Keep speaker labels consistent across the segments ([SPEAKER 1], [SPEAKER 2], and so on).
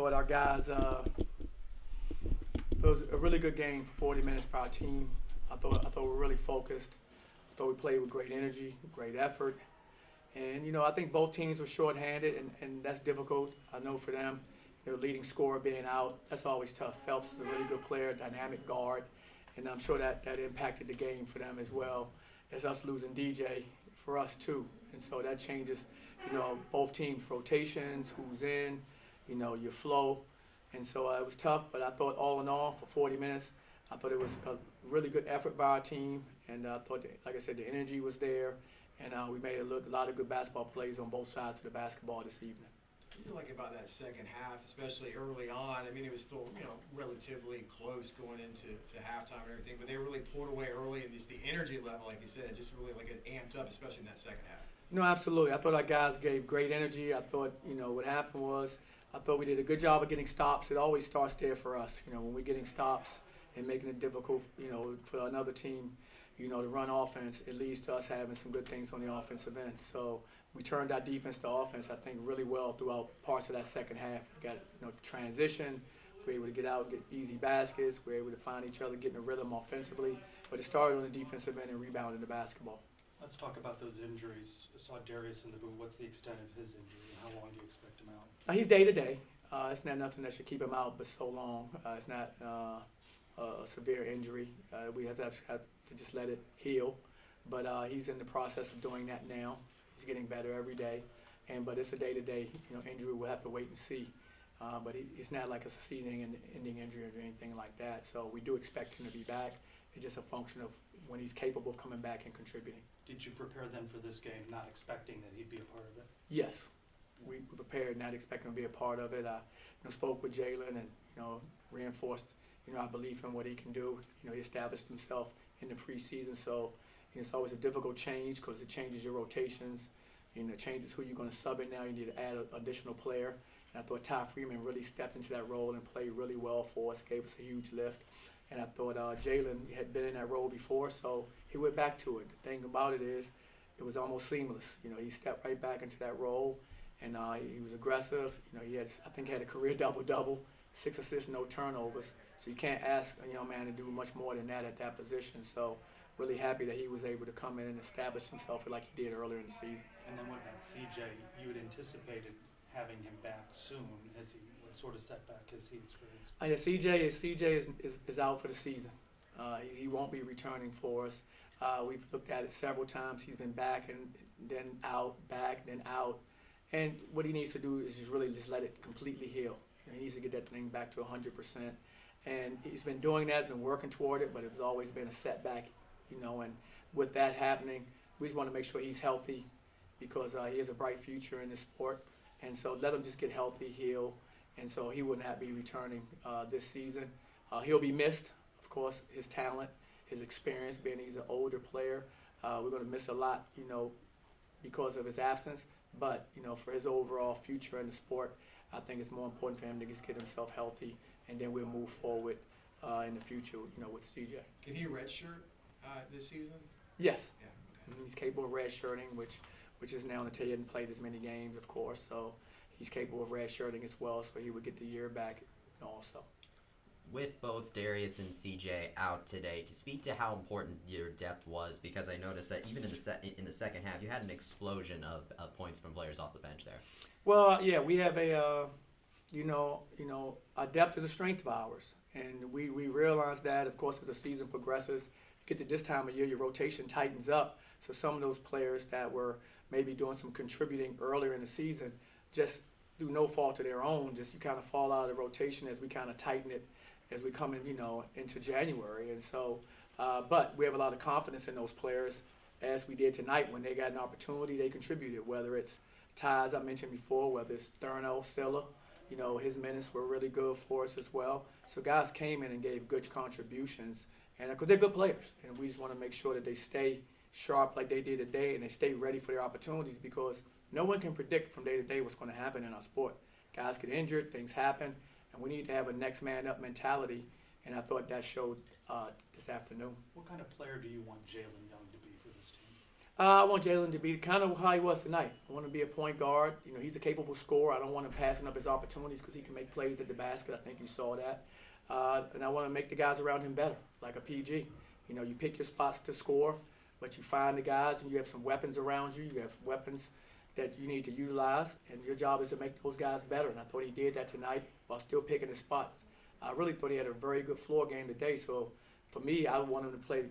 [SPEAKER 1] thought our guys, it was a really good game for 40 minutes for our team. I thought we were really focused. I thought we played with great energy, great effort. And, I think both teams were shorthanded, and that's difficult. I know for them, leading scorer being out, that's always tough. Phelps is a really good player, dynamic guard, and I'm sure that impacted the game for them as well as us losing DJ for us too. And so that changes, both teams' rotations, who's in, your flow. And so it was tough, but I thought all in all, for 40 minutes, I thought it was a really good effort by our team. And I thought, like I said, the energy was there. And we made a lot of good basketball plays on both sides of the basketball this evening.
[SPEAKER 2] What do you like about that second half, especially early on? I mean, it was still, relatively close going into halftime and everything, but they really pulled away early, and just the energy level, like you said, just really it amped up, especially in that second half.
[SPEAKER 1] No, absolutely. I thought our guys gave great energy. I thought, what happened was, I thought we did a good job of getting stops. It always starts there for us. When we're getting stops and making it difficult, for another team, to run offense, it leads to us having some good things on the offensive end. So we turned our defense to offense, I think, really well throughout parts of that second half. We got transition. We were able to get out, get easy baskets. We were able to find each other, getting a rhythm offensively. But it started on the defensive end and rebounded the basketball.
[SPEAKER 3] Let's talk about those injuries. I saw Darius in the booth. What's the extent of his injury, and how long do you expect him out?
[SPEAKER 1] He's day-to-day. It's not nothing that should keep him out but so long. It's not a severe injury. We have to just let it heal. But he's in the process of doing that now. He's getting better every day. But it's a day-to-day injury. We'll have to wait and see. But it's not like it's a season-ending injury or anything like that. So we do expect him to be back. It's just a function of when he's capable of coming back and contributing.
[SPEAKER 3] Did you prepare them for this game, not expecting that he'd be a part of it?
[SPEAKER 1] Yes. We prepared, not expecting to be a part of it. I spoke with Jalen and, reinforced, our belief in what he can do. He established himself in the preseason. So, it's always a difficult change because it changes your rotations. It changes who you're going to sub in now. You need to add an additional player. And I thought Ty Freeman really stepped into that role and played really well for us, gave us a huge lift. And I thought Jalen had been in that role before, so he went back to it. The thing about it is, it was almost seamless. He stepped right back into that role, and he was aggressive. I think he had a career double-double, 6 assists, no turnovers. So you can't ask a young man to do much more than that at that position. So really happy that he was able to come in and establish himself like he did earlier in the season.
[SPEAKER 3] And then what about CJ? You had anticipated having him back soon. What sort of setback has he experienced?
[SPEAKER 1] CJ is out for the season. He won't be returning for us. We've looked at it several times. He's been back and then out, back, then out. And what he needs to do is just let it completely heal. He needs to get that thing back to 100%. And he's been doing that, been working toward it, but it's always been a setback, and with that happening, we just want to make sure he's healthy because he has a bright future in this sport. And so let him just get healthy, heal, and so he will not be returning this season. He'll be missed, of course, his talent, his experience, being he's an older player. We're going to miss a lot, because of his absence. But, for his overall future in the sport, I think it's more important for him to just get himself healthy, and then we'll move forward in the future, with CJ.
[SPEAKER 2] Can he redshirt this season?
[SPEAKER 1] Yes.
[SPEAKER 2] Yeah. Okay.
[SPEAKER 1] He's capable of redshirting, which is now until he hadn't played as many games, of course. So he's capable of redshirting as well, so he would get the year back also.
[SPEAKER 4] With both Darius and CJ out today, to speak to how important your depth was, because I noticed that even in the second half, you had an explosion of points from players off the bench there.
[SPEAKER 1] Well, yeah, we have our depth is a strength of ours, and we realize that, of course, as the season progresses. You get to this time of year, your rotation tightens up. So some of those players that were maybe doing some contributing earlier in the season, just through no fault of their own, just you kind of fall out of the rotation as we kind of tighten it as we come in, into January. And so, but we have a lot of confidence in those players, as we did tonight when they got an opportunity, they contributed, whether it's Ty, as I mentioned before, whether it's Thurno, Silla, his minutes were really good for us as well. So guys came in and gave good contributions, and because they're good players, and we just want to make sure that they stay sharp like they did today, and they stay ready for their opportunities, because no one can predict from day to day what's going to happen in our sport. Guys get injured, things happen, and we need to have a next man up mentality, and I thought that showed this afternoon.
[SPEAKER 3] What kind of player do you want Jalen Young to be for this team?
[SPEAKER 1] I want Jalen to be kind of how he was tonight. I want him to be a point guard. You know, he's a capable scorer. I don't want him passing up his opportunities because he can make plays at the basket. I think you saw that. And I want to make the guys around him better, like a PG. You know, you pick your spots to score, but you find the guys and you have some weapons around you. You have weapons that you need to utilize, and your job is to make those guys better. And I thought he did that tonight while still picking his spots. I really thought he had a very good floor game today. So for me, I want him to play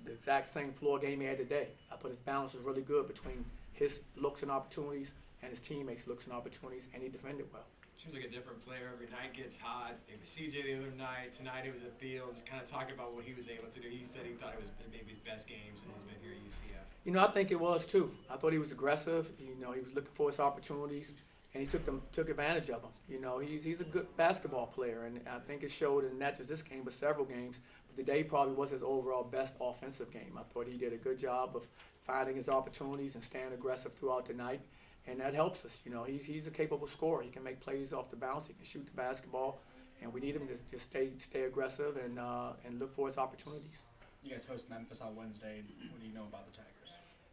[SPEAKER 1] the exact same floor game he had today. I thought his balance was really good between his looks and opportunities and his teammates' looks and opportunities, and he defended well.
[SPEAKER 2] Seems like a different player every night. Gets hot. It was CJ the other night. Tonight it was at Thiel. Just kind of talking about what he was able to do. He said he thought it was maybe his best game since he's been here at UCF.
[SPEAKER 1] You know, I think it was too. I thought he was aggressive. You know, he was looking for his opportunities, and he took advantage of them. You know, he's a good basketball player, and I think it showed in not just this game but several games. But today probably was his overall best offensive game. I thought he did a good job of finding his opportunities and staying aggressive throughout the night, and that helps us. You know, he's a capable scorer. He can make plays off the bounce. He can shoot the basketball, and we need him to just stay aggressive and look for his opportunities.
[SPEAKER 5] You guys host Memphis on Wednesday. What do you know about the Tigers?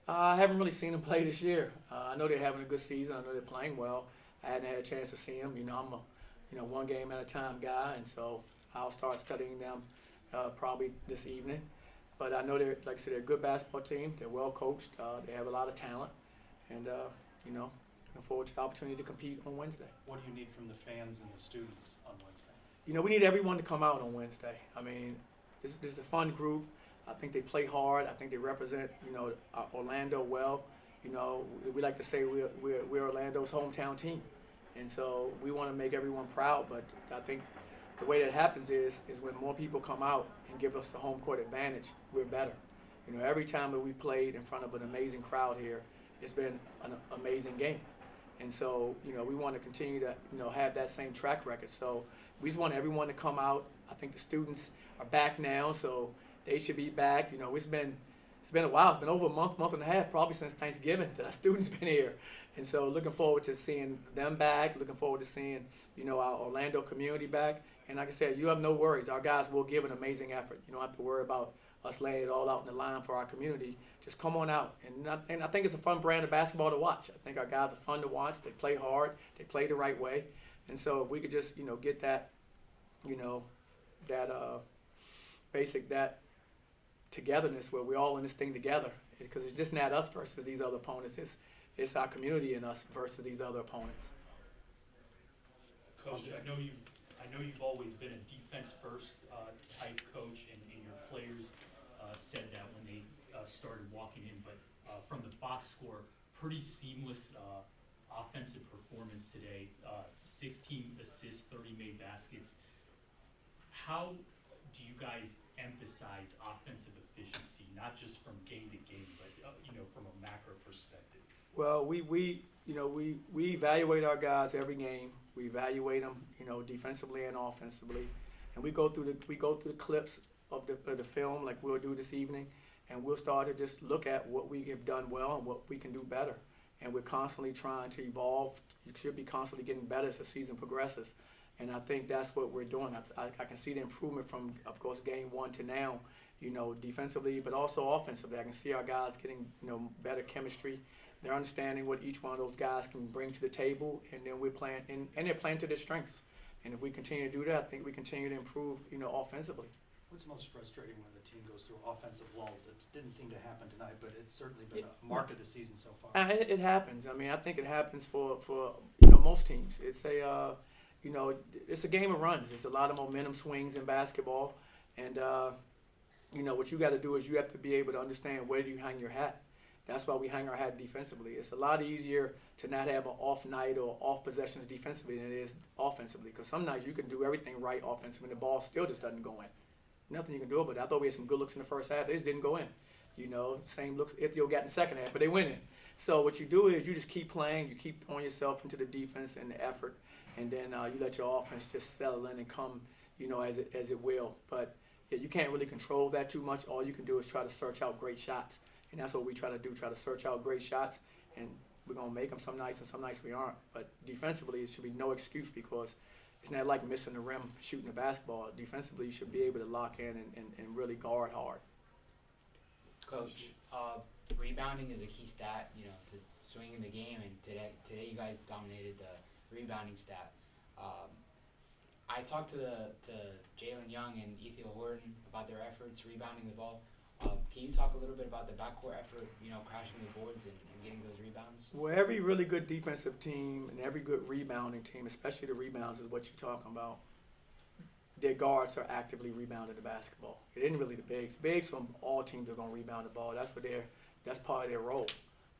[SPEAKER 1] I haven't really seen them play this year. I know they're having a good season. I know they're playing well. I hadn't had a chance to see them. You know, I'm a one game at a time guy, and so I'll start studying them probably this evening. But I know they're, like I said, they're a good basketball team. They're well coached. They have a lot of talent, and you know, looking forward to the opportunity to compete on Wednesday.
[SPEAKER 3] What do you need from the fans and the students on Wednesday?
[SPEAKER 1] You know, we need everyone to come out on Wednesday. I mean, this is a fun group. I think they play hard. I think they represent, you know, Orlando well. You know, we like to say we're Orlando's hometown team, and so we want to make everyone proud. But I think the way that happens is when more people come out and give us the home court advantage, we're better. You know, every time that we've played in front of an amazing crowd here, it's been an amazing game. And so, you know, we want to continue to, you know, have that same track record. So we just want everyone to come out. I think the students are back now, so they should be back. You know, it's been a while. It's been over a month and a half, probably since Thanksgiving that our students been here. And so looking forward to seeing them back, looking forward to seeing, you know, our Orlando community back. And like I said, you have no worries. Our guys will give an amazing effort. You don't have to worry about us laying it all out in the line for our community. Just come on out. And I think it's a fun brand of basketball to watch. I think our guys are fun to watch. They play hard. They play the right way. And so if we could just, you know, get that, you know, that that togetherness where we're all in this thing together, because it's just not us versus these other opponents. It's our community and us versus these other opponents.
[SPEAKER 6] Coach, I know you've always been a defense first type coach, and your players said that when they started walking in. But from the box score, pretty seamless offensive performance today. 16 assists, 30 made baskets. How do you guys emphasize offensive efficiency, not just from game to game, but you know, from a macro perspective?
[SPEAKER 1] Well, we evaluate our guys every game. We evaluate them, you know, defensively and offensively, and we go through the clips of the film like we'll do this evening, and we'll start to just look at what we have done well and what we can do better. And we're constantly trying to evolve. You should be constantly getting better as the season progresses. And I think that's what we're doing. I can see the improvement from, of course, game one to now, you know, defensively, but also offensively. I can see our guys getting, you know, better chemistry. They're understanding what each one of those guys can bring to the table, and then we're playing, and they're playing to their strengths. And if we continue to do that, I think we continue to improve, you know, offensively.
[SPEAKER 3] What's most frustrating when the team goes through offensive lulls? That didn't seem to happen tonight, but it's certainly been a mark of the season so far.
[SPEAKER 1] It happens. I mean, I think it happens for you know, most teams. It's a you know, it's a game of runs. There's a lot of momentum swings in basketball, and you know, what you got to do is you have to be able to understand where do you hang your hat. That's why we hang our hat defensively. It's a lot easier to not have an off night or off possessions defensively than it is offensively, because some nights you can do everything right offensively and the ball still just doesn't go in. Nothing you can do about it. I thought we had some good looks in the first half. They just didn't go in. You know, same looks Ithiel got in the second half, but they went in. So what you do is you just keep playing, you keep throwing yourself into the defense and the effort, and then you let your offense just settle in and come, you know, as it will. But yeah, you can't really control that too much. All you can do is try to search out great shots, and that's what we try to do, try to search out great shots, and we're going to make them some nights and some nights we aren't. But defensively, it should be no excuse, because it's not like missing the rim shooting the basketball. Defensively, you should be able to lock in and really guard hard.
[SPEAKER 7] Coach, rebounding is a key stat, you know, to swinging the game, and today you guys dominated the rebounding stat. I talked to Jalen Young and Ethiel Horton about their efforts rebounding the ball. Can you talk a little bit about the backcourt effort, you know, crashing the boards and getting those rebounds?
[SPEAKER 1] Well, every really good defensive team and every good rebounding team, especially the rebounds, is what you're talking about. Their guards are actively rebounding the basketball. It isn't really the bigs. Bigs from all teams are going to rebound the ball. That's part of their role.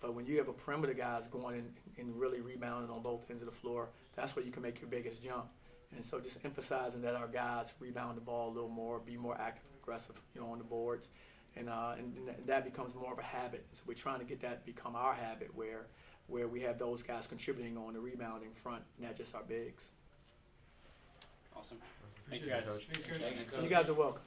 [SPEAKER 1] But when you have a perimeter guys going in and really rebounding on both ends of the floor, that's where you can make your biggest jump. And so just emphasizing that our guys rebound the ball a little more, be more active and aggressive, you know, on the boards. And that becomes more of a habit. So we're trying to get that to become our habit where we have those guys contributing on the rebounding front, not just our bigs.
[SPEAKER 8] Awesome.
[SPEAKER 2] Appreciate
[SPEAKER 8] Thanks, guys.
[SPEAKER 2] it. Thanks, Coach.
[SPEAKER 7] Thanks, Coach.
[SPEAKER 1] You guys are welcome.